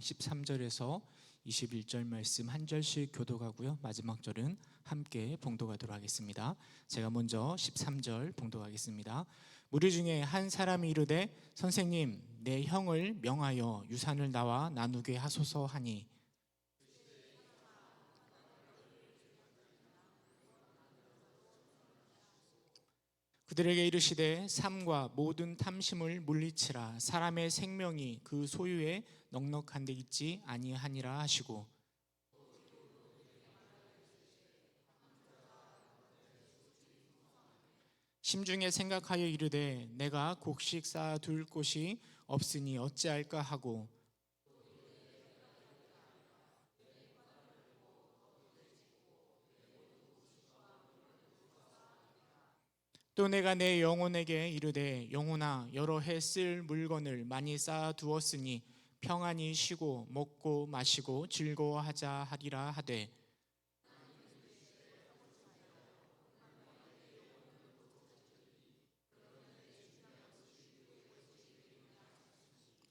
13절에서 21절 말씀 한 절씩 교독하고요. 마지막 절은 함께 봉독하도록 하겠습니다. 제가 먼저 13절 봉독하겠습니다. 무리 중에 한 사람이 이르되 선생님, 내 형을 명하여 유산을 나와 나누게 하소서 하니 그들에게 이르시되 삶과 모든 탐심을 물리치라. 사람의 생명이 그 소유에 넉넉한 데 있지 아니하니라 하시고 심중에 생각하여 이르되 내가 곡식 쌓아둘 곳이 없으니 어찌할까 하고 또 내가 내 영혼에게 이르되 영혼아, 여러 해 쓸 물건을 많이 쌓아두었으니 평안히 쉬고 먹고 마시고 즐거워하자 하리라 하되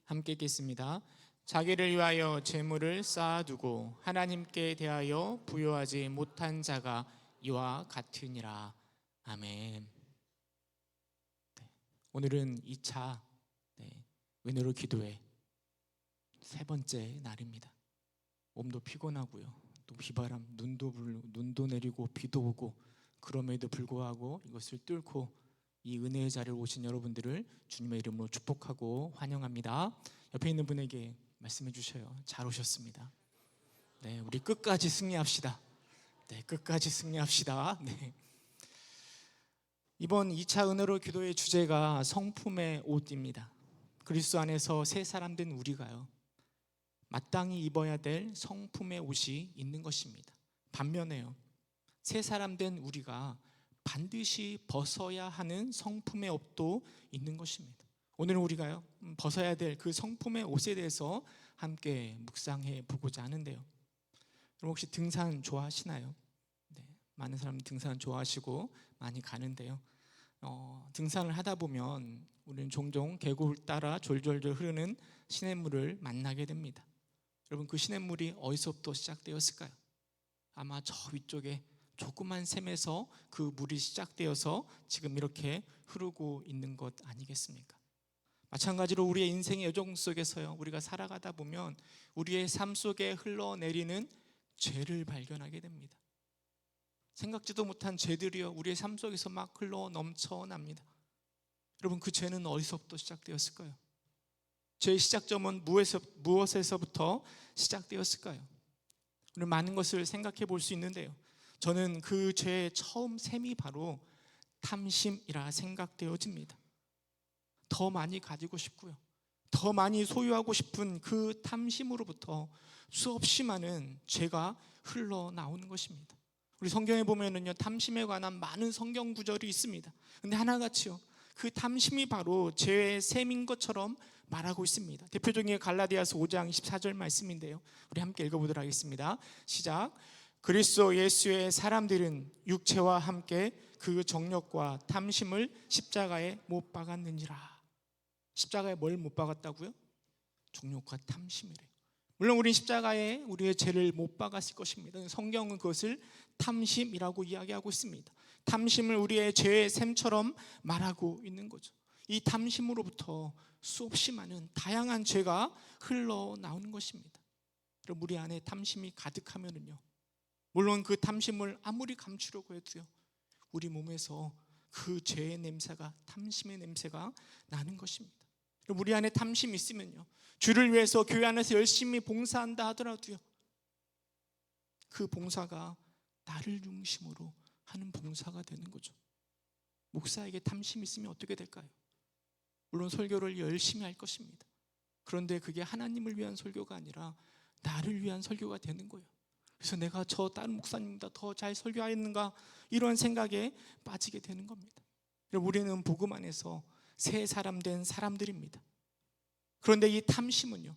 함께 읽겠습니다. 자기를 위하여 재물을 쌓아두고 하나님께 대하여 부요하지 못한 자가 이와 같으니라. 아멘. 오늘은 2차 은혜로 기도회 세 번째 날입니다. 몸도 피곤하고요. 또 비바람, 눈도 내리고 비도 오고 그럼에도 불구하고 이것을 뚫고 이 은혜의 자리에 오신 여러분들을 주님의 이름으로 축복하고 환영합니다. 옆에 있는 분에게 말씀해 주셔요. 잘 오셨습니다. 네, 우리 끝까지 승리합시다. 네, 끝까지 승리합시다. 네. 이번 2차 은혜로 기도의 주제가 성품의 옷입니다. 그리스도 안에서 새 사람 된 우리가요, 마땅히 입어야 될 성품의 옷이 있는 것입니다. 반면에요, 새 사람 된 우리가 반드시 벗어야 하는 성품의 옷도 있는 것입니다. 오늘은 우리가요, 벗어야 될 그 성품의 옷에 대해서 함께 묵상해 보고자 하는데요. 여러분 혹시 등산 좋아하시나요? 네, 많은 사람들이 등산 좋아하시고 많이 가는데요. 등산을 하다 보면 우리는 종종 계곡을 따라 졸졸졸 흐르는 시냇물을 만나게 됩니다. 여러분, 그 시냇물이 어디서부터 시작되었을까요? 아마 저 위쪽에 조그만 샘에서 그 물이 시작되어서 지금 이렇게 흐르고 있는 것 아니겠습니까? 마찬가지로 우리의 인생의 여정 속에서요, 우리가 살아가다 보면 우리의 삶 속에 흘러내리는 죄를 발견하게 됩니다. 생각지도 못한 죄들이요, 우리의 삶 속에서 막 흘러 넘쳐납니다. 여러분, 그 죄는 어디서부터 시작되었을까요? 죄의 시작점은 무엇에서부터 시작되었을까요? 우리 많은 것을 생각해 볼 수 있는데요, 저는 그 죄의 처음 셈이 바로 탐심이라 생각되어집니다. 더 많이 가지고 싶고요, 더 많이 소유하고 싶은 그 탐심으로부터 수없이 많은 죄가 흘러나오는 것입니다. 우리 성경에 보면은요, 탐심에 관한 많은 성경 구절이 있습니다. 근데 하나같이요, 그 탐심이 바로 죄의 셈인 것처럼 말하고 있습니다. 대표적인 게 갈라디아서 5장 24절 말씀인데요, 우리 함께 읽어보도록 하겠습니다. 시작. 그리스도 예수의 사람들은 육체와 함께 그 정욕과 탐심을 십자가에 못 박았느니라. 십자가에 뭘 못 박았다고요? 정욕과 탐심이래요. 물론 우리는 십자가에 우리의 죄를 못 박았을 것입니다. 성경은 그것을 탐심이라고 이야기하고 있습니다. 탐심을 우리의 죄의 셈처럼 말하고 있는 거죠. 이 탐심으로부터 수없이 많은 다양한 죄가 흘러나오는 것입니다. 그럼 우리 안에 탐심이 가득하면은요, 물론 그 탐심을 아무리 감추려고 해도요, 우리 몸에서 그 죄의 냄새가, 탐심의 냄새가 나는 것입니다. 우리 안에 탐심이 있으면요, 주를 위해서 교회 안에서 열심히 봉사한다 하더라도요, 그 봉사가 나를 중심으로 하는 봉사가 되는 거죠. 목사에게 탐심이 있으면 어떻게 될까요? 물론 설교를 열심히 할 것입니다. 그런데 그게 하나님을 위한 설교가 아니라 나를 위한 설교가 되는 거예요. 그래서 내가 저 다른 목사님보다 더 잘 설교하였는가, 이런 생각에 빠지게 되는 겁니다. 우리는 복음 안에서 새 사람 된 사람들입니다. 그런데 이 탐심은요,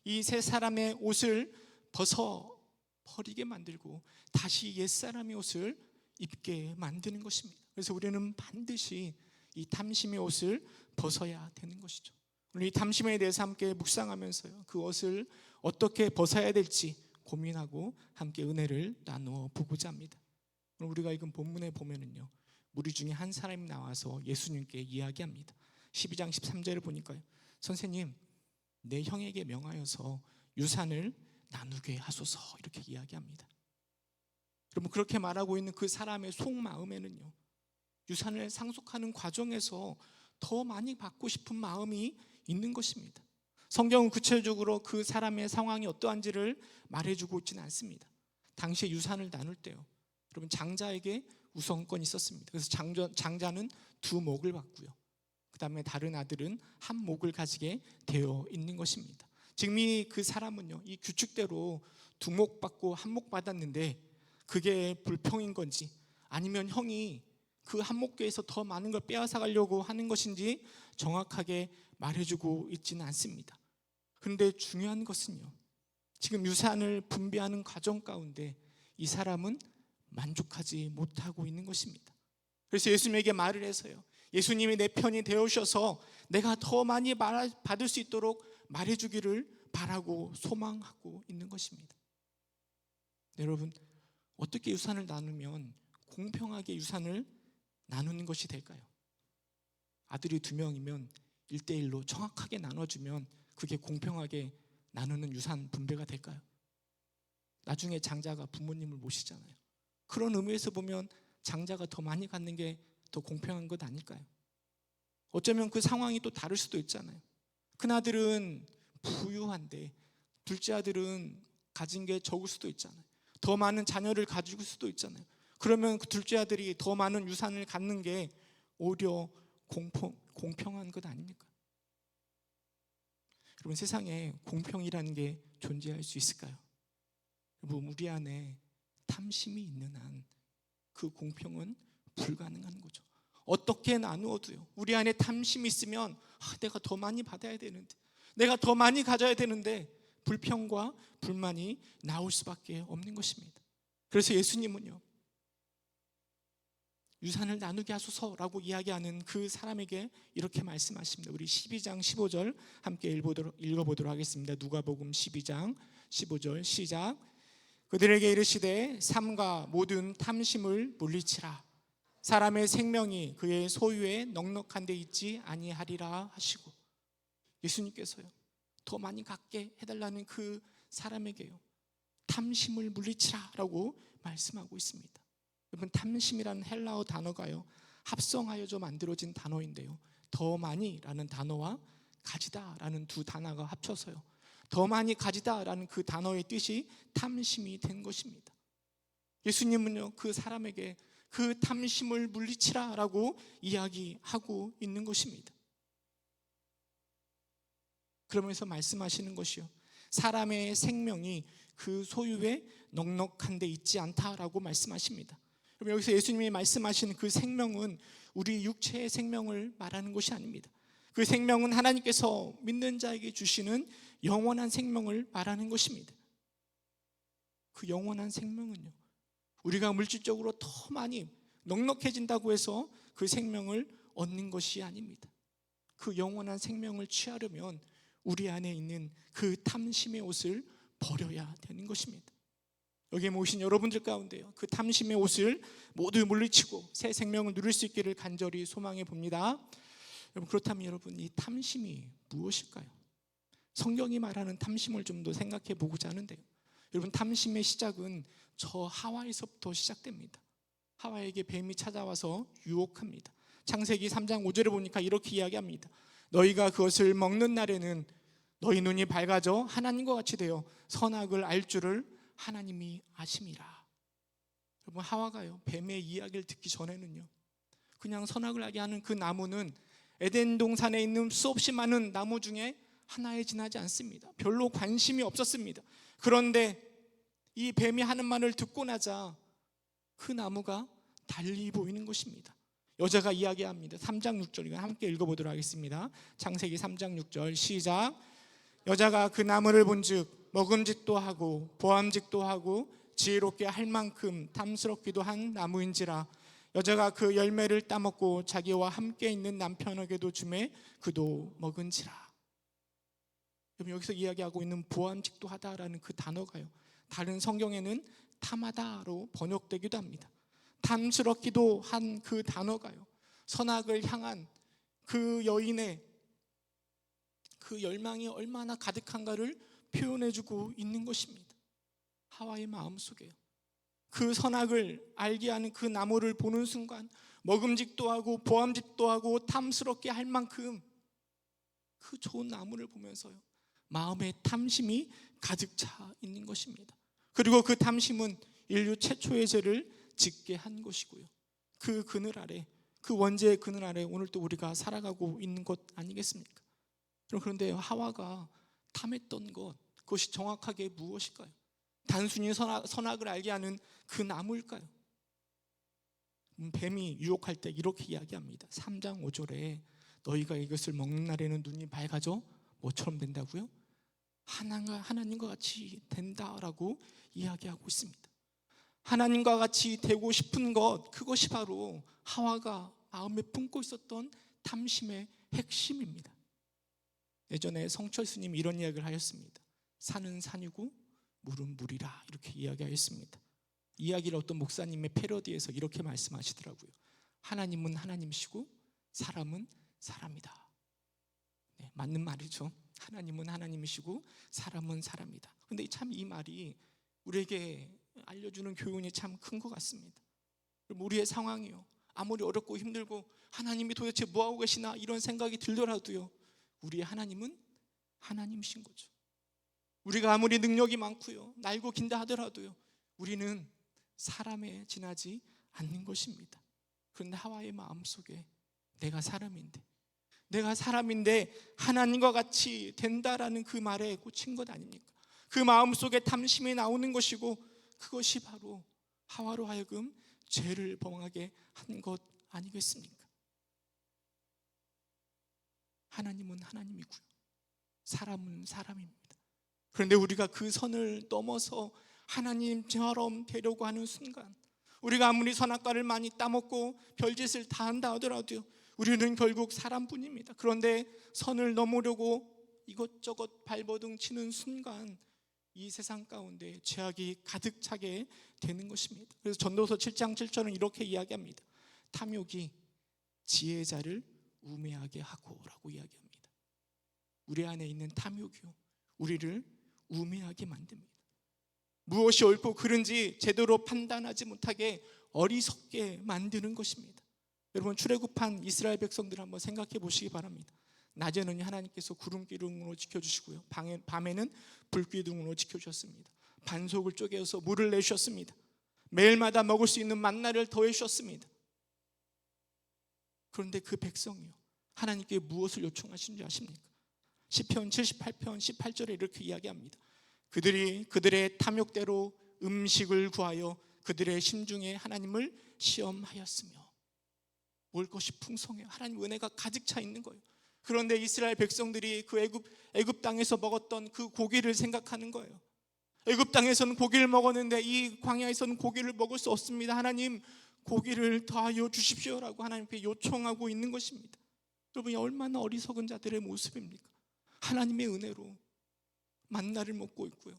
이 새 사람의 옷을 벗어 버리게 만들고 다시 옛사람의 옷을 입게 만드는 것입니다. 그래서 우리는 반드시 이 탐심의 옷을 벗어야 되는 것이죠. 우리 탐심에 대해서 함께 묵상하면서요, 그것을 어떻게 벗어야 될지 고민하고 함께 은혜를 나누어 보고자 합니다. 우리가 읽은 본문에 보면은요, 무리 중에 한 사람이 나와서 예수님께 이야기합니다. 12장 13절을 보니까요, 선생님, 내 형에게 명하여서 유산을 나누게 하소서, 이렇게 이야기합니다. 여러분, 그렇게 말하고 있는 그 사람의 속마음에는요, 유산을 상속하는 과정에서 더 많이 받고 싶은 마음이 있는 것입니다. 성경은 구체적으로 그 사람의 상황이 어떠한지를 말해주고 있지는 않습니다. 당시에 유산을 나눌 때요, 여러분, 장자에게 우선권이 있었습니다. 그래서 장자는 2몫을 받고요, 그 다음에 다른 아들은 1몫을 가지게 되어 있는 것입니다. 지금 그 사람은요, 이 규칙대로 2몫 받고 1몫 받았는데 그게 불평인 건지, 아니면 형이 그 1몫에서 더 많은 걸 빼앗아 가려고 하는 것인지 정확하게 말해주고 있지는 않습니다. 그런데 중요한 것은요, 지금 유산을 분배하는 과정 가운데 이 사람은 만족하지 못하고 있는 것입니다. 그래서 예수님에게 말을 해서요, 예수님이 내 편이 되어주셔서 내가 더 많이 받을 수 있도록 말해주기를 바라고 소망하고 있는 것입니다. 여러분, 어떻게 유산을 나누면 공평하게 유산을 나누는 것이 될까요? 아들이 2명이면 1대1로 정확하게 나눠주면 그게 공평하게 나누는 유산 분배가 될까요? 나중에 장자가 부모님을 모시잖아요. 그런 의미에서 보면 장자가 더 많이 갖는 게 더 공평한 것 아닐까요? 어쩌면 그 상황이 또 다를 수도 있잖아요. 큰아들은 부유한데 둘째 아들은 가진 게 적을 수도 있잖아요. 더 많은 자녀를 가지고 수도 있잖아요. 그러면 그 둘째 아들이 더 많은 유산을 갖는 게 오히려 공평한 것 아닙니까? 여러분, 세상에 공평이라는 게 존재할 수 있을까요? 여러분, 우리 안에 탐심이 있는 한 그 공평은 불가능한 거죠. 어떻게 나누어도요, 우리 안에 탐심이 있으면 내가 더 많이 받아야 되는데, 내가 더 많이 가져야 되는데 불평과 불만이 나올 수밖에 없는 것입니다. 그래서 예수님은요, 유산을 나누게 하소서라고 이야기하는 그 사람에게 이렇게 말씀하십니다. 우리 12장 15절 함께 읽어보도록 하겠습니다. 누가복음 12장 15절 시작. 그들에게 이르시되 삼가 모든 탐심을 물리치라. 사람의 생명이 그의 소유에 넉넉한 데 있지 아니하리라 하시고, 예수님께서요, 더 많이 갖게 해달라는 그 사람에게요, 탐심을 물리치라라고 말씀하고 있습니다. 여러분, 탐심이라는 헬라어 단어가요, 합성하여져 만들어진 단어인데요, 더 많이라는 단어와 가지다라는 두 단어가 합쳐서요, 더 많이 가지다라는 그 단어의 뜻이 탐심이 된 것입니다. 예수님은요, 그 사람에게 그 탐심을 물리치라라고 이야기하고 있는 것입니다. 그러면서 말씀하시는 것이요, 사람의 생명이 그 소유에 넉넉한 데 있지 않다라고 말씀하십니다. 그럼 여기서 예수님이 말씀하시는 그 생명은 우리 육체의 생명을 말하는 것이 아닙니다. 그 생명은 하나님께서 믿는 자에게 주시는 영원한 생명을 말하는 것입니다. 그 영원한 생명은요, 우리가 물질적으로 더 많이 넉넉해진다고 해서 그 생명을 얻는 것이 아닙니다. 그 영원한 생명을 취하려면 우리 안에 있는 그 탐심의 옷을 버려야 되는 것입니다. 여기에 모이신 여러분들 가운데요, 그 탐심의 옷을 모두 물리치고 새 생명을 누릴 수 있기를 간절히 소망해 봅니다. 여러분, 그렇다면 여러분, 이 탐심이 무엇일까요? 성경이 말하는 탐심을 좀 더 생각해 보고자 하는데요, 여러분, 탐심의 시작은 저 하와에서부터 시작됩니다. 하와에게 뱀이 찾아와서 유혹합니다. 창세기 3장 5절에 보니까 이렇게 이야기합니다. 너희가 그것을 먹는 날에는 너희 눈이 밝아져 하나님과 같이 되어 선악을 알 줄을 하나님이 아심이라. 여러분, 하와가요, 뱀의 이야기를 듣기 전에는요, 그냥 선악을 알게 하는 그 나무는 에덴 동산에 있는 수없이 많은 나무 중에 하나에 지나지 않습니다. 별로 관심이 없었습니다. 그런데 이 뱀이 하는 말을 듣고 나자 그 나무가 달리 보이는 것입니다. 여자가 이야기합니다. 3장 6절, 이거 함께 읽어보도록 하겠습니다. 창세기 3장 6절 시작. 여자가 그 나무를 본즉 먹음직도 하고 보암직도 하고 지혜롭게 할 만큼 탐스럽기도 한 나무인지라. 여자가 그 열매를 따먹고 자기와 함께 있는 남편에게도 주매 그도 먹은지라. 여러분, 여기서 이야기하고 있는 보암직도 하다라는 그 단어가요, 다른 성경에는 탐하다로 번역되기도 합니다. 탐스럽기도 한 그 단어가요, 선악을 향한 그 여인의 그 열망이 얼마나 가득한가를 표현해주고 있는 것입니다. 하와의 마음속에요, 그 선악을 알게 하는 그 나무를 보는 순간 먹음직도 하고 보암직도 하고 탐스럽게 할 만큼 그 좋은 나무를 보면서요, 마음에 탐심이 가득 차 있는 것입니다. 그리고 그 탐심은 인류 최초의 죄를 짓게 한 것이고요, 그 그늘 아래, 그 원죄의 그늘 아래 오늘도 우리가 살아가고 있는 것 아니겠습니까? 그런데 하와가 탐했던 것, 그것이 정확하게 무엇일까요? 단순히 선악을 알게 하는 그 나무일까요? 뱀이 유혹할 때 이렇게 이야기합니다. 3장 5절에 너희가 이것을 먹는 날에는 눈이 밝아져 뭐처럼 된다고요? 하나님과 같이 된다라고 이야기하고 있습니다. 하나님과 같이 되고 싶은 것, 그것이 바로 하와가 마음에 품고 있었던 탐심의 핵심입니다. 예전에 성철 스님이 이런 이야기를 하였습니다. 산은 산이고 물은 물이라, 이렇게 이야기하였습니다. 이야기를 어떤 목사님의 패러디에서 이렇게 말씀하시더라고요. 하나님은 하나님이시고 사람은 사람이다. 네, 맞는 말이죠. 하나님은 하나님이시고 사람은 사람이다. 그런데 참 이 말이 우리에게 알려주는 교훈이 참 큰 것 같습니다. 우리의 상황이요, 아무리 어렵고 힘들고 하나님이 도대체 뭐하고 계시나 이런 생각이 들더라도요, 우리의 하나님은 하나님이신 거죠. 우리가 아무리 능력이 많고요, 날고 긴다 하더라도요, 우리는 사람에 지나지 않는 것입니다. 그런데 하와의 마음속에 내가 사람인데 하나님과 같이 된다라는 그 말에 꽂힌 것 아닙니까? 그 마음속에 탐심이 나오는 것이고, 그것이 바로 하와로 하여금 죄를 범하게 한 것 아니겠습니까? 하나님은 하나님이고요, 사람은 사람입니다. 그런데 우리가 그 선을 넘어서 하나님처럼 되려고 하는 순간, 우리가 아무리 선악과를 많이 따먹고 별짓을 다 한다 하더라도요, 우리는 결국 사람뿐입니다. 그런데 선을 넘으려고 이것저것 발버둥 치는 순간 이 세상 가운데 죄악이 가득 차게 되는 것입니다. 그래서 전도서 7장 7절은 이렇게 이야기합니다. 탐욕이 지혜자를 우매하게 하고 라고 이야기합니다. 우리 안에 있는 탐욕이요, 우리를 우매하게 만듭니다. 무엇이 옳고 그른지 제대로 판단하지 못하게 어리석게 만드는 것입니다. 여러분, 출애굽한 이스라엘 백성들 한번 생각해 보시기 바랍니다. 낮에는 하나님께서 구름기둥으로 지켜주시고요, 밤에는 불기둥으로 지켜주셨습니다. 반석을 쪼개서 물을 내주셨습니다. 매일마다 먹을 수 있는 만나를 더해 주셨습니다. 그런데 그 백성이요, 하나님께 무엇을 요청하시는지 아십니까? 시편 78편 18절에 이렇게 이야기합니다. 그들이 그들의 탐욕대로 음식을 구하여 그들의 심중에 하나님을 시험하였으며. 먹을 것이 풍성해요. 하나님 은혜가 가득 차 있는 거예요. 그런데 이스라엘 백성들이 그 애굽 땅에서 먹었던 그 고기를 생각하는 거예요. 애굽 땅에서는 고기를 먹었는데 이 광야에서는 고기를 먹을 수 없습니다. 하나님, 고기를 더하여 주십시오라고 하나님께 요청하고 있는 것입니다. 여러분이 얼마나 어리석은 자들의 모습입니까? 하나님의 은혜로 만나를 먹고 있고요,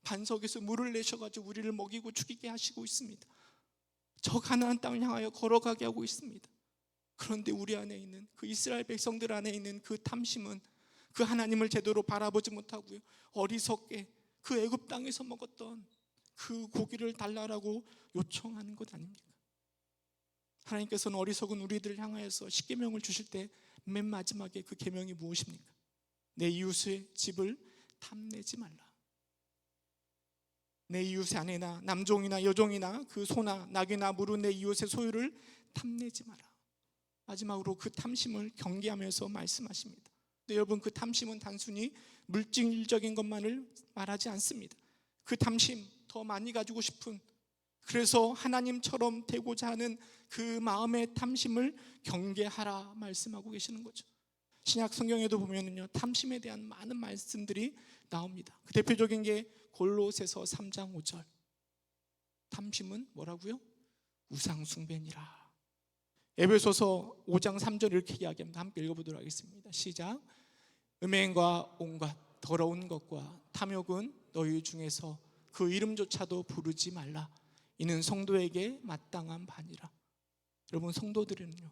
반석에서 물을 내셔가지고 우리를 먹이고 죽이게 하시고 있습니다. 저 가나안 땅을 향하여 걸어가게 하고 있습니다. 그런데 우리 안에 있는 그 이스라엘 백성들 안에 있는 그 탐심은 그 하나님을 제대로 바라보지 못하고요, 어리석게 그 애굽 땅에서 먹었던 그 고기를 달라라고 요청하는 것 아닙니까? 하나님께서는 어리석은 우리들을 향하여서 십계명을 주실 때 맨 마지막에 그 계명이 무엇입니까? 내 이웃의 집을 탐내지 말라. 내 이웃의 아내나 남종이나 여종이나 그 소나 낙이나 물은 내 이웃의 소유를 탐내지 마라. 마지막으로 그 탐심을 경계하면서 말씀하십니다. 근데 여러분, 그 탐심은 단순히 물질적인 것만을 말하지 않습니다. 그 탐심, 더 많이 가지고 싶은, 그래서 하나님처럼 되고자 하는 그 마음의 탐심을 경계하라 말씀하고 계시는 거죠. 신약 성경에도 보면은요, 탐심에 대한 많은 말씀들이 나옵니다. 그 대표적인 게 골로새서 3장 5절. 탐심은 뭐라고요? 우상 숭배니라. 에베소서 5장 3절 이렇게 이야기합니다. 함께 읽어보도록 하겠습니다. 시작. 음행과 온갖 더러운 것과 탐욕은 너희 중에서 그 이름조차도 부르지 말라. 이는 성도에게 마땅한 바니라. 여러분, 성도들은요,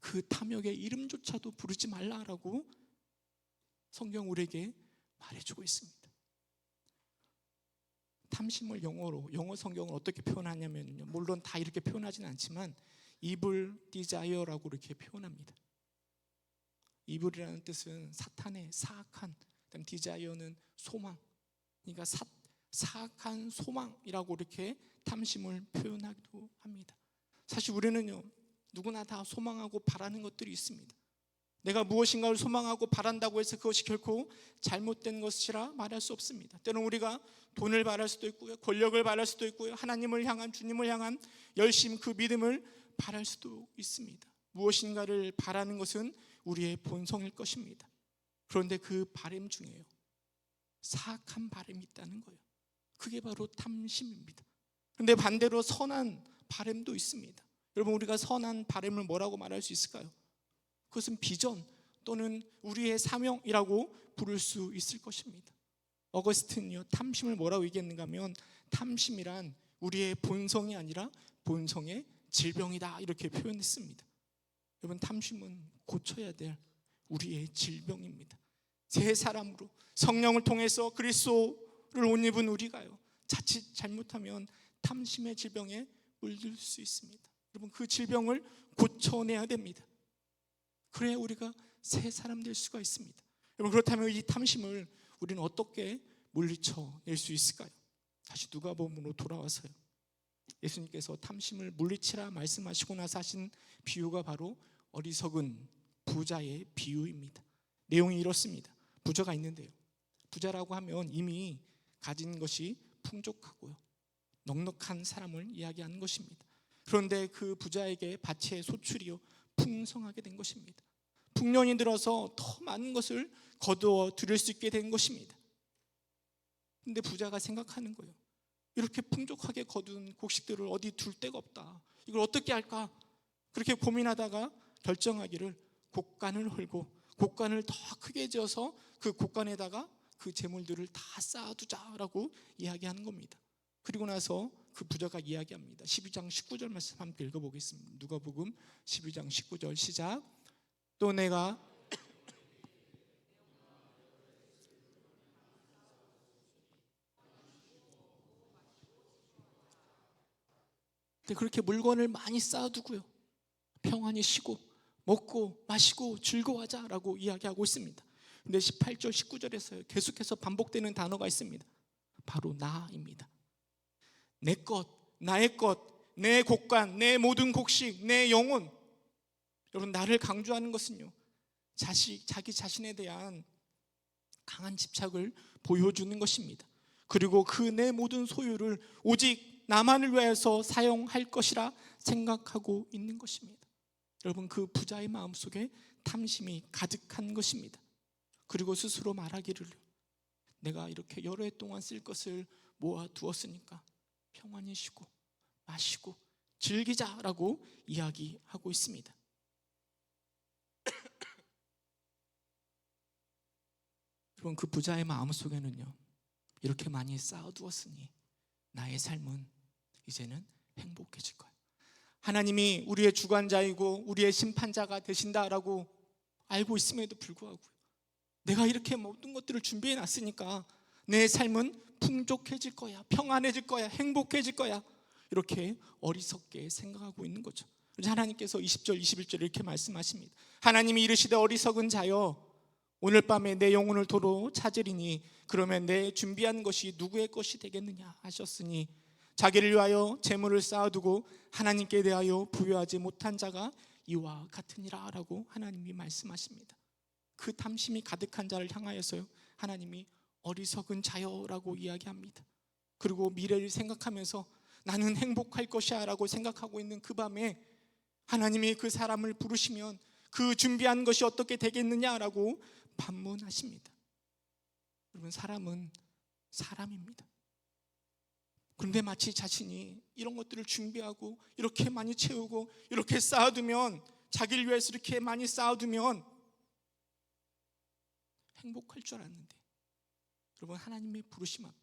그 탐욕의 이름조차도 부르지 말라라고 성경 우리에게 말해주고 있습니다. 탐심을 영어 성경을 어떻게 표현하냐면요, 물론 다 이렇게 표현하지는 않지만 evil desire라고 이렇게 표현합니다. evil이라는 뜻은 사탄의 사악한, 그다음 desire는 소망, 그러니까 사악한 소망이라고 이렇게 탐심을 표현하기도 합니다. 사실 우리는요, 누구나 다 소망하고 바라는 것들이 있습니다. 내가 무엇인가를 소망하고 바란다고 해서 그것이 결코 잘못된 것이라 말할 수 없습니다. 때로는 우리가 돈을 바랄 수도 있고요, 권력을 바랄 수도 있고요, 하나님을 향한, 주님을 향한 열심, 그 믿음을 바랄 수도 있습니다. 무엇인가를 바라는 것은 우리의 본성일 것입니다. 그런데 그 바람 중에요, 사악한 바람이 있다는 거예요. 그게 바로 탐심입니다. 그런데 반대로 선한 바람도 있습니다. 여러분, 우리가 선한 바람을 뭐라고 말할 수 있을까요? 그것은 비전 또는 우리의 사명이라고 부를 수 있을 것입니다. 어거스틴은요, 탐심을 뭐라고 얘기했는가 하면, 탐심이란 우리의 본성이 아니라 본성의 질병이다, 이렇게 표현했습니다. 여러분, 탐심은 고쳐야 될 우리의 질병입니다. 새 사람으로 성령을 통해서 그리스도를 옷 입은 우리가요, 자칫 잘못하면 탐심의 질병에 물들 수 있습니다. 여러분, 그 질병을 고쳐내야 됩니다. 그래야 우리가 새 사람 될 수가 있습니다. 여러분, 그렇다면 이 탐심을 우리는 어떻게 물리쳐낼 수 있을까요? 다시 누가복음으로 돌아와서요, 예수님께서 탐심을 물리치라 말씀하시고 나서 하신 비유가 바로 어리석은 부자의 비유입니다. 내용이 이렇습니다. 부자가 있는데요, 부자라고 하면 이미 가진 것이 풍족하고요, 넉넉한 사람을 이야기하는 것입니다. 그런데 그 부자에게 밭의 소출이요, 풍성하게 된 것입니다. 풍년이 들어서 더 많은 것을 거두어 들일 수 있게 된 것입니다. 그런데 부자가 생각하는 거예요. 이렇게 풍족하게 거둔 곡식들을 어디 둘 데가 없다. 이걸 어떻게 할까? 그렇게 고민하다가 결정하기를 곡간을 헐고 곡간을 더 크게 지어서 그 곡간에다가 그 재물들을 다 쌓아두자라고 이야기하는 겁니다. 그리고 나서 그 부자가 이야기합니다. 12장 19절 말씀 함께 읽어보겠습니다. 누가복음 12장 19절 시작. 또 내가 그렇게 물건을 많이 쌓아두고요, 평안히 쉬고 먹고 마시고 즐거워하자라고 이야기하고 있습니다. 근데 18절 19절에서 계속해서 반복되는 단어가 있습니다. 바로 나입니다. 내 것, 나의 것, 내 곡간, 내 모든 곡식, 내 영혼. 여러분, 나를 강조하는 것은요, 자기 자신에 대한 강한 집착을 보여주는 것입니다. 그리고 그 내 모든 소유를 오직 나만을 위해서 사용할 것이라 생각하고 있는 것입니다. 여러분, 그 부자의 마음속에 탐심이 가득한 것입니다. 그리고 스스로 말하기를, 내가 이렇게 여러 해 동안 쓸 것을 모아두었으니까 평안히 쉬고 마시고 즐기자라고 이야기하고 있습니다. 여러분, 그 부자의 마음속에는요, 이렇게 많이 쌓아두었으니 나의 삶은 이제는 행복해질 거야. 하나님이 우리의 주관자이고 우리의 심판자가 되신다라고 알고 있음에도 불구하고 내가 이렇게 모든 것들을 준비해 놨으니까 내 삶은 풍족해질 거야, 평안해질 거야, 행복해질 거야, 이렇게 어리석게 생각하고 있는 거죠. 그래서 하나님께서 20절 21절 이렇게 말씀하십니다. 하나님이 이르시되 어리석은 자여, 오늘 밤에 내 영혼을 도로 찾으리니 그러면 내 준비한 것이 누구의 것이 되겠느냐 하셨으니 자기를 위하여 재물을 쌓아두고 하나님께 대하여 부여하지 못한 자가 이와 같으니라 라고 하나님이 말씀하십니다. 그 탐심이 가득한 자를 향하여서요, 하나님이 어리석은 자여라고 이야기합니다. 그리고 미래를 생각하면서 나는 행복할 것이야 라고 생각하고 있는 그 밤에 하나님이 그 사람을 부르시면 그 준비한 것이 어떻게 되겠느냐라고 반문하십니다. 여러분, 사람은 사람입니다. 그런데 마치 자신이 이런 것들을 준비하고 이렇게 많이 채우고 이렇게 쌓아두면, 자기를 위해서 이렇게 많이 쌓아두면 행복할 줄 알았는데 여러분, 하나님의 부르심 앞에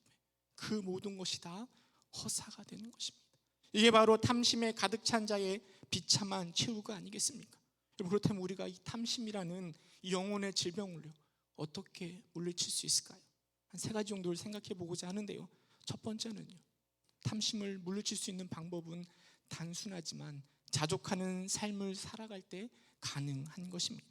그 모든 것이 다 허사가 되는 것입니다. 이게 바로 탐심에 가득 찬 자의 비참한 최후가 아니겠습니까? 여러분, 그렇다면 우리가 이 탐심이라는 이 영혼의 질병을요 어떻게 물리칠 수 있을까요? 한 3가지 정도를 생각해 보고자 하는데요. 첫 번째는요, 탐심을 물리칠 수 있는 방법은 단순하지만 자족하는 삶을 살아갈 때 가능한 것입니다.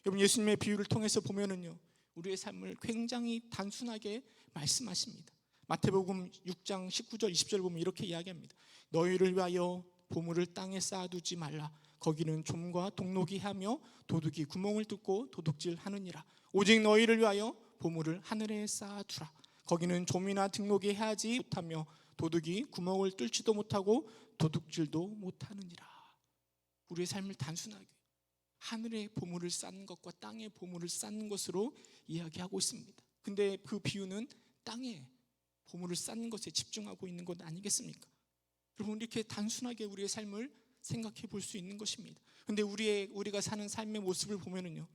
여러분, 예수님의 비유를 통해서 보면은요 우리의 삶을 굉장히 단순하게 말씀하십니다. 마태복음 6장 19절 20절 보면 이렇게 이야기합니다. 너희를 위하여 보물을 땅에 쌓아두지 말라. 거기는 좀과 동록이 하며 도둑이 구멍을 뚫고 도둑질하느니라. 오직 너희를 위하여 보물을 하늘에 쌓아두라. 거기는 좀이나 등록이 해하지 못하며 도둑이 구멍을 뚫지도 못하고 도둑질도 못하느니라. 우리의 삶을 단순하게 하늘의 보물을 쌓는 것과 땅의 보물을 쌓는 것으로 이야기하고 있습니다. 근데 그 비유는 땅에 보물을 쌓는 것에 집중하고 있는 것 아니겠습니까? 여러분, 이렇게 단순하게 우리의 삶을 생각해 볼 수 있는 것입니다. 근데 우리가 사는 삶의 모습을 보면은요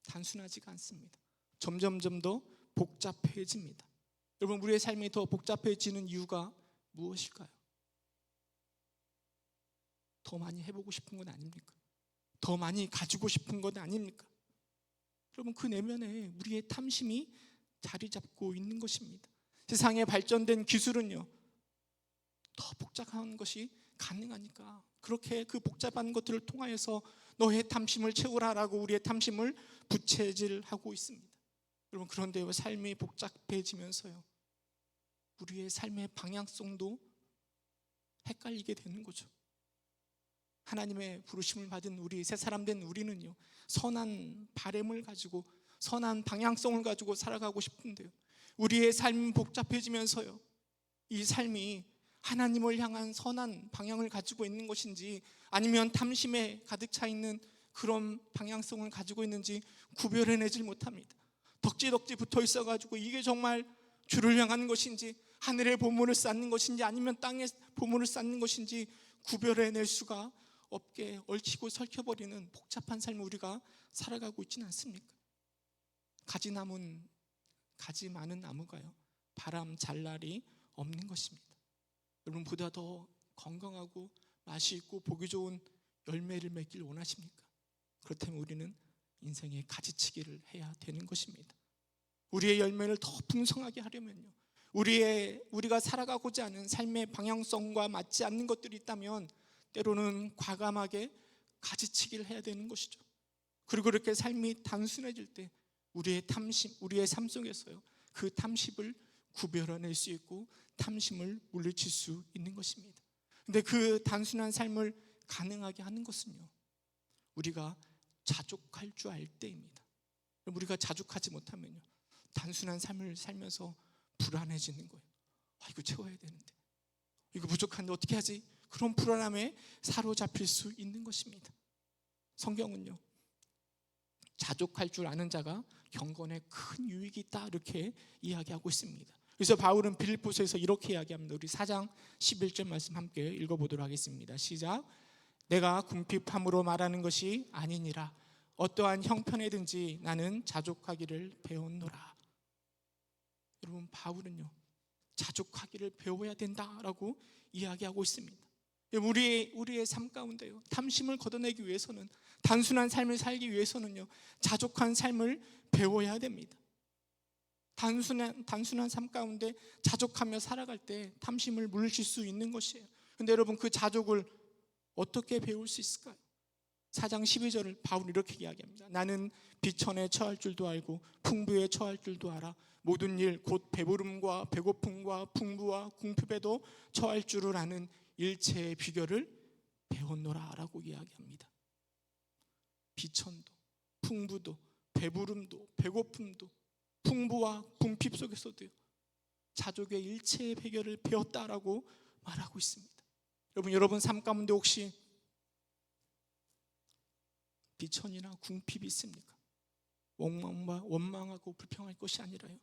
단순하지가 않습니다. 점점점 더 복잡해집니다. 여러분, 우리의 삶이 더 복잡해지는 이유가 무엇일까요? 더 많이 해보고 싶은 건 아닙니까? 더 많이 가지고 싶은 건 아닙니까? 여러분, 그 내면에 우리의 탐심이 자리 잡고 있는 것입니다. 세상에 발전된 기술은요 더 복잡한 것이 가능하니까 그렇게 그 복잡한 것들을 통하여서 너의 탐심을 채우라라고 우리의 탐심을 부채질하고 있습니다. 여러분, 그런데 삶이 복잡해지면서요 우리의 삶의 방향성도 헷갈리게 되는 거죠. 하나님의 부르심을 받은 우리, 새 사람 된 우리는요 선한 바램을 가지고 선한 방향성을 가지고 살아가고 싶은데요 우리의 삶이 복잡해지면서요 이 삶이 하나님을 향한 선한 방향을 가지고 있는 것인지 아니면 탐심에 가득 차 있는 그런 방향성을 가지고 있는지 구별해내질 못합니다. 덕지덕지 붙어 있어가지고 이게 정말 주를 향하는 것인지 하늘의 보물을 쌓는 것인지 아니면 땅의 보물을 쌓는 것인지 구별해낼 수가 없게 얽히고 설켜버리는 복잡한 삶을 우리가 살아가고 있지는 않습니까? 가지 많은 나무가요 바람 잘 날이 없는 것입니다. 여러분, 보다 더 건강하고 맛이 있고 보기 좋은 열매를 맺길 원하십니까? 그렇다면 우리는 인생의 가지치기를 해야 되는 것입니다. 우리의 열매를 더 풍성하게 하려면요 우리가 살아가고자 하는 삶의 방향성과 맞지 않는 것들이 있다면 때로는 과감하게 가지치기를 해야 되는 것이죠. 그리고 그렇게 삶이 단순해질 때 우리의 탐심, 우리의 삶 속에서요 그 탐심을 구별해낼 수 있고 탐심을 물리칠 수 있는 것입니다. 근데 그 단순한 삶을 가능하게 하는 것은요 우리가 자족할 줄 알 때입니다. 우리가 자족하지 못하면요 단순한 삶을 살면서 불안해지는 거예요. 이거 채워야 되는데, 이거 부족한데 어떻게 하지? 그런 불안함에 사로잡힐 수 있는 것입니다. 성경은요 자족할 줄 아는 자가 경건에 큰 유익이 있다 이렇게 이야기하고 있습니다. 그래서 바울은 빌립보서에서 이렇게 이야기합니다. 우리 4장 11절 말씀 함께 읽어보도록 하겠습니다. 시작. 내가 궁핍함으로 말하는 것이 아니니라. 어떠한 형편에든지 나는 자족하기를 배웠노라. 여러분, 바울은요 자족하기를 배워야 된다라고 이야기하고 있습니다. 우리의 삶 가운데요 탐심을 걷어내기 위해서는, 단순한 삶을 살기 위해서는요 자족한 삶을 배워야 됩니다. 단순한 삶 가운데 자족하며 살아갈 때 탐심을 물리칠 수 있는 것이에요. 그런데 여러분, 그 자족을 어떻게 배울 수 있을까요? 4장 12절을 바울이 이렇게 이야기합니다. 나는 비천에 처할 줄도 알고 풍부에 처할 줄도 알아. 모든 일 곧 배부름과 배고픔과 풍부와 궁핍에도 처할 줄을 아는 일체의 비결을 배웠노라 라고 이야기합니다. 비천도 풍부도 배부름도 배고픔도 풍부와 궁핍 속에서도요 자족의 일체의 비결을 배웠다라고 말하고 있습니다. 여러분 삶 가운데 혹시 비천이나 궁핍이 있습니까? 원망하고 불평할 것이 아니라요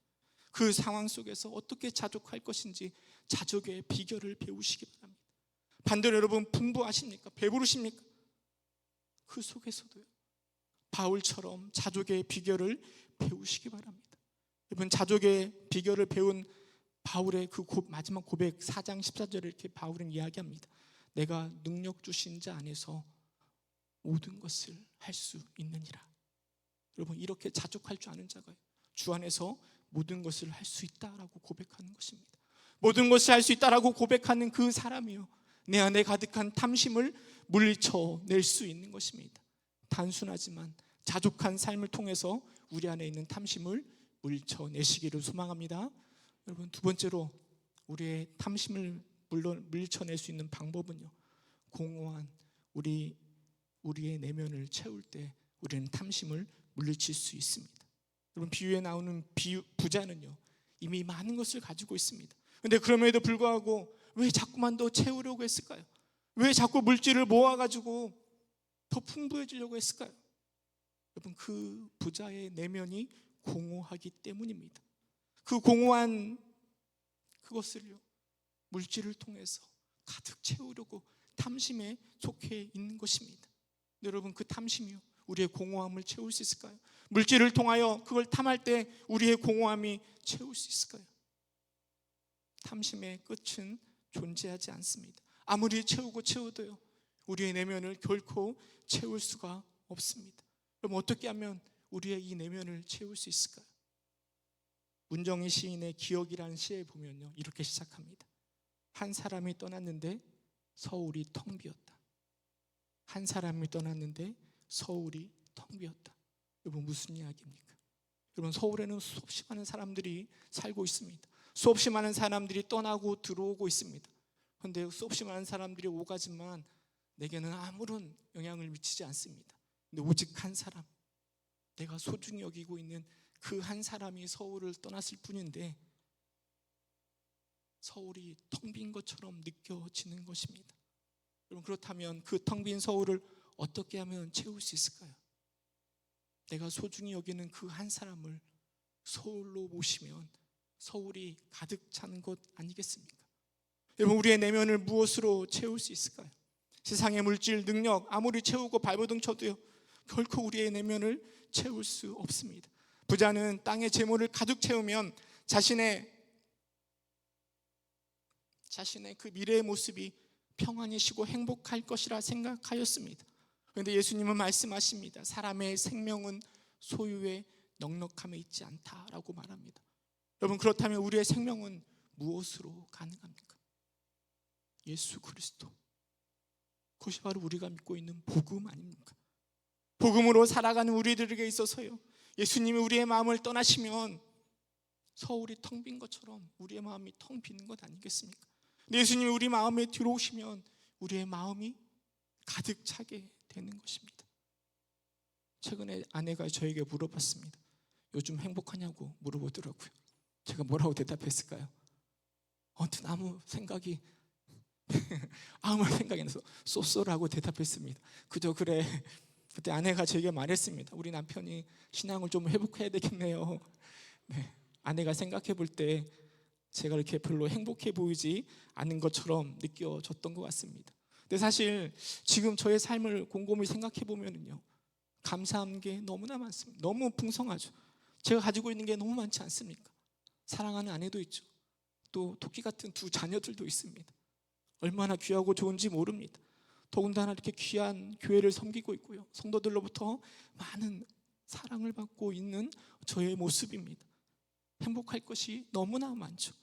그 상황 속에서 어떻게 자족할 것인지 자족의 비결을 배우시기 바랍니다. 반대로 여러분 풍부하십니까? 배부르십니까? 그 속에서도요 바울처럼 자족의 비결을 배우시기 바랍니다. 여러분, 자족의 비결을 배운 바울의 그 마지막 고백 4장 14절에 이렇게 바울은 이야기합니다. 내가 능력 주신 자 안에서 모든 것을 할 수 있느니라. 여러분, 이렇게 자족할 줄 아는 자가 주 안에서 모든 것을 할 수 있다라고 고백하는 것입니다. 모든 것을 할 수 있다라고 고백하는 그 사람이요, 내 안에 가득한 탐심을 물리쳐낼 수 있는 것입니다. 단순하지만 자족한 삶을 통해서 우리 안에 있는 탐심을 물리쳐내시기를 소망합니다. 여러분, 두 번째로 우리의 탐심을 물리쳐낼 수 있는 방법은요, 공허한 우리의 내면을 채울 때 우리는 탐심을 물리칠 수 있습니다. 여러분, 비유에 나오는 부자는요, 이미 많은 것을 가지고 있습니다. 그런데 그럼에도 불구하고 왜 자꾸만 더 채우려고 했을까요? 왜 자꾸 물질을 모아가지고 더 풍부해지려고 했을까요? 여러분, 그 부자의 내면이 공허하기 때문입니다. 그 공허한 그것을요, 물질을 통해서 가득 채우려고 탐심에 속해 있는 것입니다. 여러분, 그 탐심이요, 우리의 공허함을 채울 수 있을까요? 물질을 통하여 그걸 탐할 때 우리의 공허함이 채울 수 있을까요? 탐심의 끝은 존재하지 않습니다. 아무리 채워도요, 우리의 내면을 결코 채울 수가 없습니다. 그럼 어떻게 하면 우리의 이 내면을 채울 수 있을까요? 문정희 시인의 기억이라는 시에 보면요, 이렇게 시작합니다. 한 사람이 떠났는데 서울이 텅 비었다. 한 사람이 떠났는데 서울이 텅 비었다. 여러분, 무슨 이야기입니까? 여러분, 서울에는 수없이 많은 사람들이 살고 있습니다. 수없이 많은 사람들이 떠나고 들어오고 있습니다. 그런데 수없이 많은 사람들이 오가지만 내게는 아무런 영향을 미치지 않습니다. 근데 오직 한 사람, 내가 소중히 여기고 있는 그 한 사람이 서울을 떠났을 뿐인데 서울이 텅 빈 것처럼 느껴지는 것입니다. 여러분, 그렇다면 그 텅 빈 서울을 어떻게 하면 채울 수 있을까요? 내가 소중히 여기는 그 한 사람을 서울로 모시면 서울이 가득 차는 것 아니겠습니까? 여러분, 우리의 내면을 무엇으로 채울 수 있을까요? 세상의 물질, 능력 아무리 채우고 발버둥 쳐도요, 결코 우리의 내면을 채울 수 없습니다. 부자는 땅의 재물을 가득 채우면 자신의 그 미래의 모습이 평안히 쉬고 행복할 것이라 생각하였습니다. 그런데 예수님은 말씀하십니다. 사람의 생명은 소유의 넉넉함에 있지 않다라고 말합니다. 여러분, 그렇다면 우리의 생명은 무엇으로 가능합니까? 예수 그리스도, 그것이 바로 우리가 믿고 있는 복음 아닙니까? 복음으로 살아가는 우리들에게 있어서요, 예수님이 우리의 마음을 떠나시면 서울이 텅 빈 것처럼 우리의 마음이 텅 비는 것 아니겠습니까? 근데 예수님이 우리 마음에 들어오시면 우리의 마음이 가득 차게 되는 것입니다. 최근에 아내가 저에게 물어봤습니다. 요즘 행복하냐고 물어보더라고요. 제가 뭐라고 대답했을까요? 아무 생각이 안 나서 쏘쏘라고 대답했습니다. 그저 그래. 그때 아내가 저에게 말했습니다. 우리 남편이 신앙을 좀 회복해야 되겠네요. 네, 아내가 생각해 볼 때 제가 이렇게 별로 행복해 보이지 않는 것처럼 느껴졌던 것 같습니다. 근데 사실 지금 저의 삶을 곰곰이 생각해 보면요, 감사한 게 너무나 많습니다. 너무 풍성하죠. 제가 가지고 있는 게 너무 많지 않습니까? 사랑하는 아내도 있죠. 또 토끼 같은 두 자녀들도 있습니다. 얼마나 귀하고 좋은지 모릅니다. 더군다나 이렇게 귀한 교회를 섬기고 있고요, 성도들로부터 많은 사랑을 받고 있는 저의 모습입니다. 행복할 것이 너무나 많죠.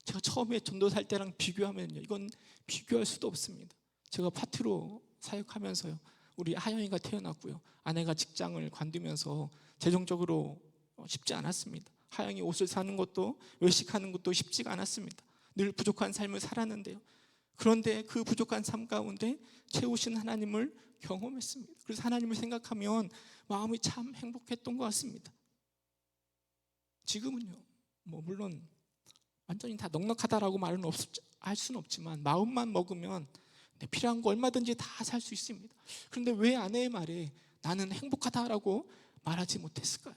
제가 처음에 전도살 때랑 비교하면요, 이건 비교할 수도 없습니다. 제가 파티로 사역하면서요, 우리 하영이가 태어났고요, 아내가 직장을 관두면서 재정적으로 쉽지 않았습니다. 하영이 옷을 사는 것도 외식하는 것도 쉽지가 않았습니다. 늘 부족한 삶을 살았는데요, 그런데 그 부족한 삶 가운데 채우신 하나님을 경험했습니다. 그래서 하나님을 생각하면 마음이 참 행복했던 것 같습니다. 지금은요, 물론 완전히 다 넉넉하다라고 말은 할 수는 없지만 마음만 먹으면 필요한 거 얼마든지 다 살 수 있습니다. 그런데 왜 아내의 말에 나는 행복하다라고 말하지 못했을까요?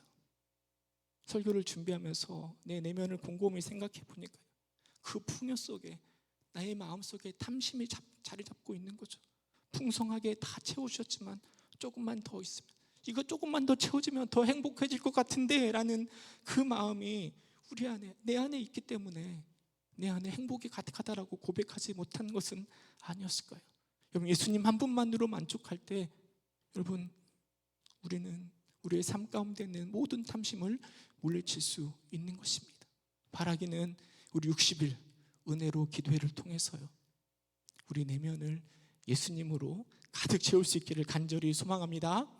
설교를 준비하면서 내 내면을 곰곰이 생각해 보니까요, 그 풍요 속에 나의 마음속에 탐심이 자리 잡고 있는 거죠. 풍성하게 다 채우셨지만 조금만 더 있으면, 이거 조금만 더 채워지면 더 행복해질 것 같은데 라는 그 마음이 우리 안에, 내 안에 있기 때문에 내 안에 행복이 가득하다라고 고백하지 못한 것은 아니었을까요? 여러분, 예수님 한 분만으로 만족할 때 여러분, 우리는 우리의 삶 가운데 있는 모든 탐심을 물리칠 수 있는 것입니다. 바라기는 우리 60일 은혜로 기도회를 통해서요, 우리 내면을 예수님으로 가득 채울 수 있기를 간절히 소망합니다.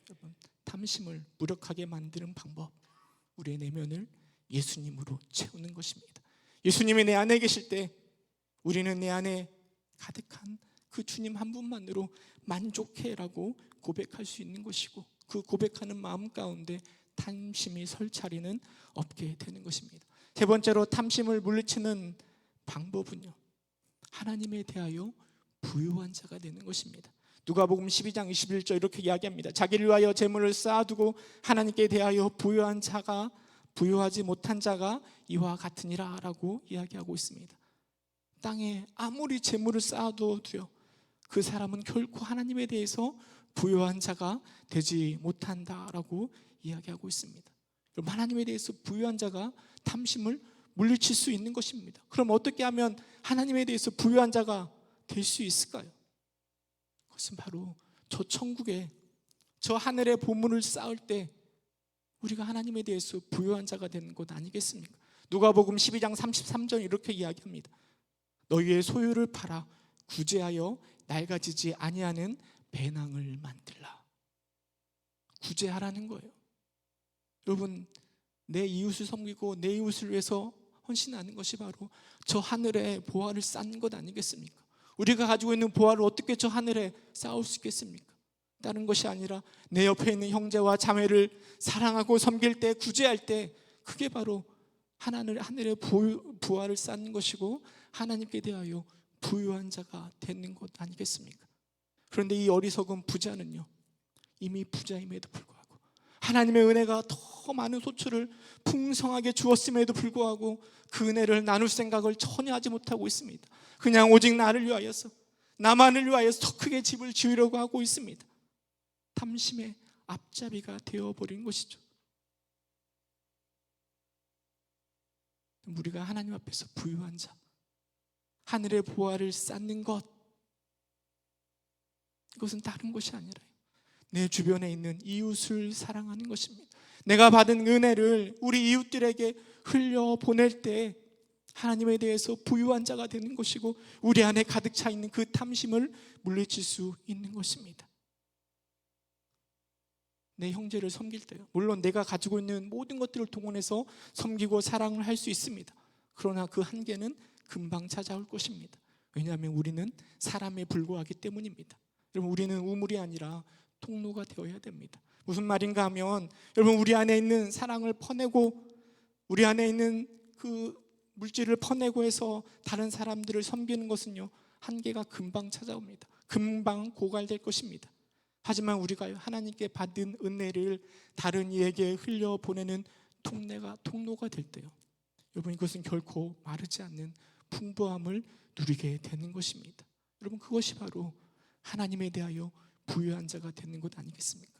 여러분, 탐심을 무력하게 만드는 방법, 우리의 내면을 예수님으로 채우는 것입니다. 예수님이 내 안에 계실 때 우리는 내 안에 가득한 그 주님 한 분만으로 만족해라고 고백할 수 있는 것이고, 그 고백하는 마음 가운데 탐심이 설 자리는 없게 되는 것입니다. 세 번째로 탐심을 물리치는 방법은요, 하나님에 대하여 부유한 자가 되는 것입니다. 누가복음 12장 21절 이렇게 이야기합니다. 자기를 위하여 재물을 쌓아두고 하나님께 대하여 부유한 자가 부유하지 못한 자가 이와 같으니라 라고 이야기하고 있습니다. 땅에 아무리 재물을 쌓아두어도요, 그 사람은 결코 하나님에 대해서 부유한 자가 되지 못한다라고 이야기하고 있습니다. 그럼 하나님에 대해서 부유한 자가 탐심을 물리칠 수 있는 것입니다. 그럼 어떻게 하면 하나님에 대해서 부유한 자가 될 수 있을까요? 그것은 바로 저 천국에, 저 하늘의 보물을 쌓을 때 우리가 하나님에 대해서 부유한 자가 되는 것 아니겠습니까? 누가복음 12장 33절 이렇게 이야기합니다. 너희의 소유를 팔아 구제하여 낡아지지 아니하는 배낭을 만들라. 구제하라는 거예요. 여러분, 내 이웃을 섬기고 내 이웃을 위해서 헌신하는 것이 바로 저 하늘에 보화를 쌓는 것 아니겠습니까? 우리가 가지고 있는 보화를 어떻게 저 하늘에 쌓을 수 있겠습니까? 다른 것이 아니라 내 옆에 있는 형제와 자매를 사랑하고 섬길 때, 구제할 때, 그게 바로 하늘의 부활을 쌓는 것이고 하나님께 대하여 부유한 자가 되는 것 아니겠습니까? 그런데 이 어리석은 부자는요, 이미 부자임에도 불구하고 하나님의 은혜가 더 많은 소출을 풍성하게 주었음에도 불구하고 그 은혜를 나눌 생각을 전혀 하지 못하고 있습니다. 그냥 오직 나를 위하여서, 나만을 위하여서 더 크게 집을 지으려고 하고 있습니다. 탐심의 앞잡이가 되어버린 것이죠. 우리가 하나님 앞에서 부유한 자, 하늘의 보화를 쌓는 것, 이것은 다른 것이 아니라 내 주변에 있는 이웃을 사랑하는 것입니다. 내가 받은 은혜를 우리 이웃들에게 흘려보낼 때 하나님에 대해서 부유한 자가 되는 것이고, 우리 안에 가득 차 있는 그 탐심을 물리칠 수 있는 것입니다. 내 형제를 섬길 때요, 물론 내가 가지고 있는 모든 것들을 동원해서 섬기고 사랑을 할 수 있습니다. 그러나 그 한계는 금방 찾아올 것입니다. 왜냐하면 우리는 사람에 불과하기 때문입니다. 여러분, 우리는 우물이 아니라 통로가 되어야 됩니다. 무슨 말인가 하면, 여러분, 우리 안에 있는 사랑을 퍼내고 우리 안에 있는 그 물질을 퍼내고 해서 다른 사람들을 섬기는 것은요, 한계가 금방 찾아옵니다. 금방 고갈될 것입니다. 하지만 우리가 하나님께 받은 은혜를 다른 이에게 흘려보내는 통로가 될 때요, 여러분, 이것은 결코 마르지 않는 풍부함을 누리게 되는 것입니다. 여러분, 그것이 바로 하나님에 대하여 부유한 자가 되는 것 아니겠습니까?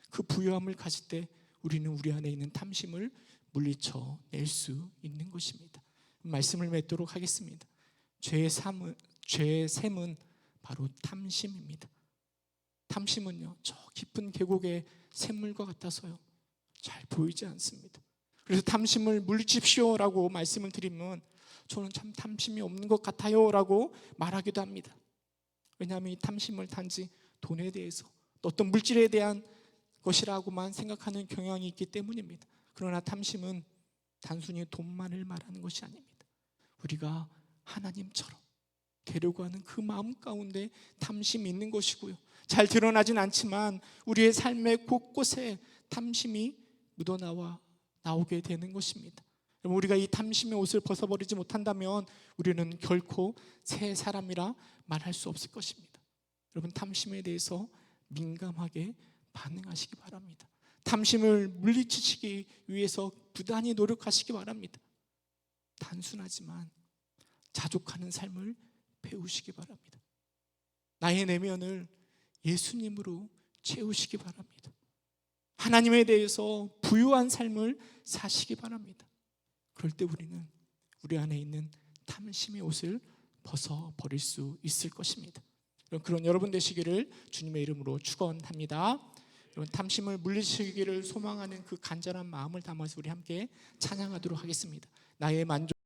그 부유함을 가질 때 우리는 우리 안에 있는 탐심을 물리쳐 낼 수 있는 것입니다. 말씀을 맺도록 하겠습니다. 죄의 샘은 바로 탐심입니다. 탐심은요, 저 깊은 계곡의 샘물과 같아서요, 잘 보이지 않습니다. 그래서 탐심을 물리칩시오라고 말씀을 드리면 저는 참 탐심이 없는 것 같아요 라고 말하기도 합니다. 왜냐하면 이 탐심을 단지 돈에 대해서, 어떤 물질에 대한 것이라고만 생각하는 경향이 있기 때문입니다. 그러나 탐심은 단순히 돈만을 말하는 것이 아닙니다. 우리가 하나님처럼 되려고 하는 그 마음 가운데 탐심이 있는 것이고요, 잘 드러나진 않지만 우리의 삶의 곳곳에 탐심이 나오게 되는 것입니다. 우리가 이 탐심의 옷을 벗어버리지 못한다면 우리는 결코 새 사람이라 말할 수 없을 것입니다. 여러분, 탐심에 대해서 민감하게 반응하시기 바랍니다. 탐심을 물리치시기 위해서 부단히 노력하시기 바랍니다. 단순하지만 자족하는 삶을 배우시기 바랍니다. 나의 내면을 예수님으로 채우시기 바랍니다. 하나님에 대해서 부유한 삶을 사시기 바랍니다. 그럴 때 우리는 우리 안에 있는 탐심의 옷을 벗어버릴 수 있을 것입니다. 그런 여러분 되시기를 주님의 이름으로 축원합니다. 여러분, 탐심을 물리치기를 소망하는 그 간절한 마음을 담아서 우리 함께 찬양하도록 하겠습니다. 나의 만족